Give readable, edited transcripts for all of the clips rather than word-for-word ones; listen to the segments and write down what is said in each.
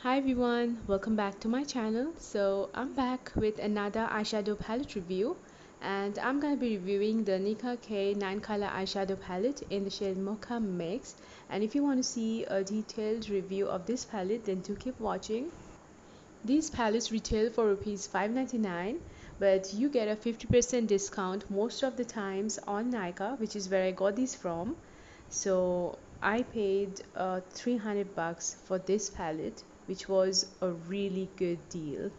Hi everyone, welcome back to my channel. So I'm back with another eyeshadow palette review, and I'm going to be reviewing the Nicka K 9 color eyeshadow palette in the shade Mocha Mix. And if you want to see a detailed review of this palette, then do keep watching. These palettes retail for rupees 5.99, but you get a 50% discount most of the times on Nicka, which is where I got these from. So I paid 300 bucks for this palette, which was a really good deal.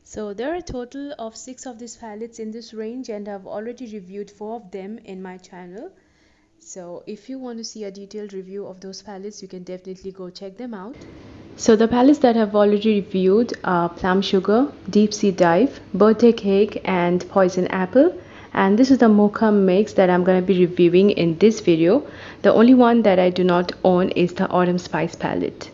So there are a total of 6 of these palettes in this range, and I've already reviewed 4 of them in my channel. So if you want to see a detailed review of those palettes, you can definitely go check them out. So the palettes that I've already reviewed are Plum Sugar, Deep Sea Dive, Birthday Cake and Poison Apple. And this is the Mocha Mix that I'm going to be reviewing in this video. The only one that I do not own is the Autumn Spice palette.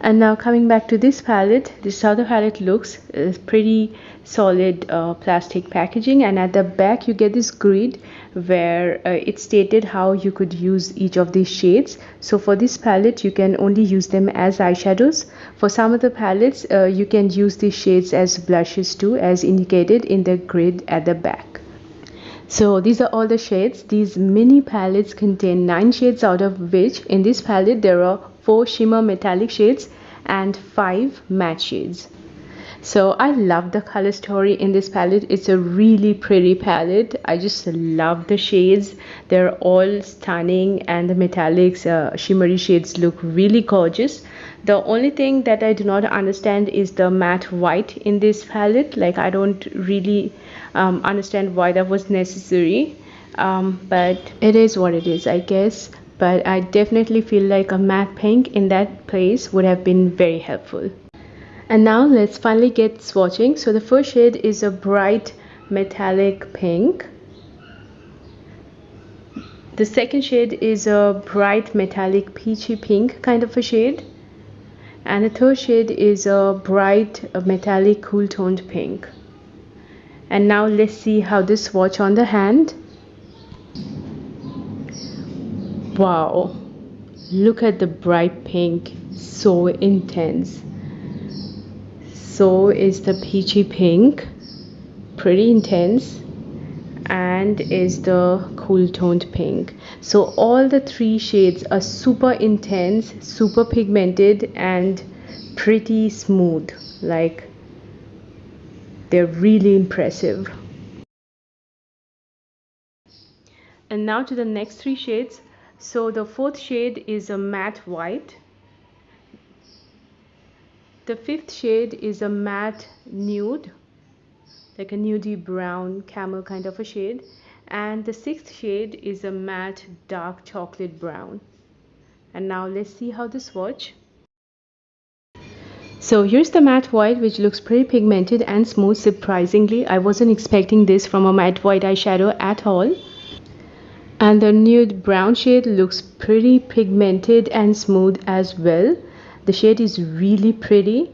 And now coming back to this palette, this is how the palette looks. It's pretty solid plastic packaging, and at the back you get this grid where it stated how you could use each of these shades. So for this palette you can only use them as eyeshadows. For some of the palettes you can use these shades as blushes too, as indicated in the grid at the back. So these are all the shades. These mini palettes contain 9 shades, out of which in this palette there are 4 shimmer metallic shades and 5 matte shades. So I love the color story in this palette. It's a really pretty palette. I just love the shades. They're all stunning, and the metallics, shimmery shades look really gorgeous. The only thing that I do not understand is the matte white in this palette. Like, I don't really understand why that was necessary, but it is what it is, I guess. But I definitely feel like a matte pink in that place would have been very helpful. And now let's finally get swatching. So the first shade is a bright metallic pink. The second shade is a bright metallic peachy pink kind of a shade. And the third shade is a bright metallic cool toned pink. And now let's see how this swatch on the hand. Wow, look at the bright pink, so intense. So is the peachy pink, pretty intense, and is the cool toned pink. So all the 3 shades are super intense, super pigmented, and pretty smooth. Like, they're really impressive. And now to the next 3 shades. So the 4th shade is a matte white. The 5th shade is a matte nude, like a nudie brown camel kind of a shade. And the 6th shade is a matte dark chocolate brown. And now let's see how this swatch. So here's the matte white, which looks pretty pigmented and smooth. Surprisingly, I wasn't expecting this from a matte white eyeshadow at all. And the nude brown shade looks pretty pigmented and smooth as well. The shade is really pretty.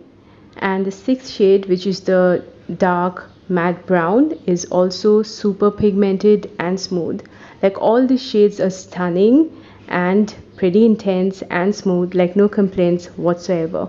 And the 6th shade, which is the dark matte brown, is also super pigmented and smooth. Like, all the shades are stunning and pretty intense and smooth, like no complaints whatsoever.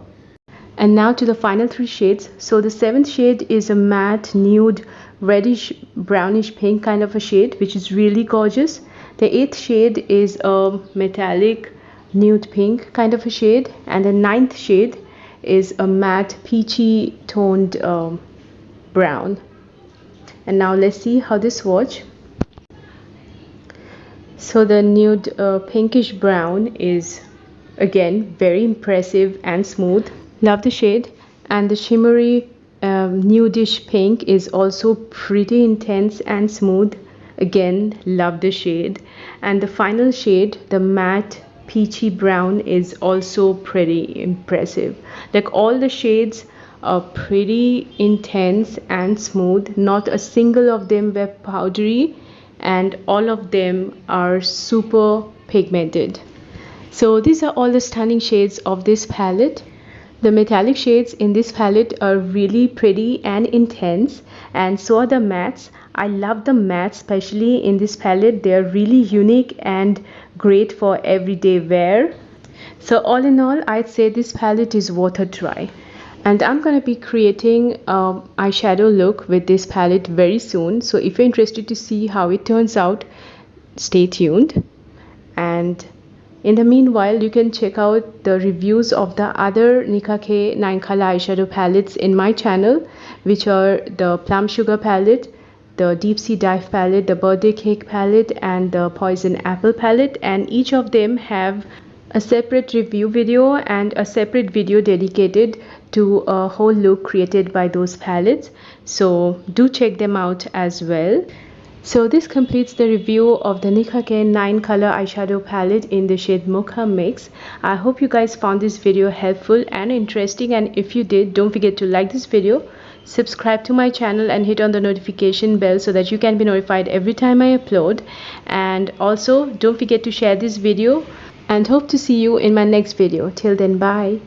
And now to the final 3 shades. So the 7th shade is a matte nude reddish brownish pink kind of a shade, which is really gorgeous. The 8th shade is a metallic nude pink kind of a shade, and the 9th shade is a matte peachy toned brown. And now let's see how this swatch. So the nude pinkish brown is again very impressive and smooth. Love the shade. And the shimmery nudish pink is also pretty intense and smooth. Again, love the shade. And the final shade, the matte peachy brown, is also pretty impressive. Like, all the shades are pretty intense and smooth. Not a single of them were powdery, and all of them are super pigmented. So these are all the stunning shades of this palette. The metallic shades in this palette are really pretty and intense, and so are the mattes. I love the mattes, especially in this palette. They are really unique and great for everyday wear. So all in all, I'd say this palette is worth a try. And I'm going to be creating eyeshadow look with this palette very soon. So if you're interested to see how it turns out, stay tuned. And in the meanwhile, you can check out the reviews of the other Nicka K 9 color eyeshadow palettes in my channel, which are the Plum Sugar palette, the Deep Sea Dive palette, the Birthday Cake palette, and the Poison Apple palette. And each of them have a separate review video and a separate video dedicated to a whole look created by those palettes. So do check them out as well. So this completes the review of the Nicka K 9 color eyeshadow palette in the shade Mocha Mix. I hope you guys found this video helpful and interesting, and if you did, don't forget to like this video, subscribe to my channel and hit on the notification bell so that you can be notified every time I upload. And also don't forget to share this video, and hope to see you in my next video. Till then, bye.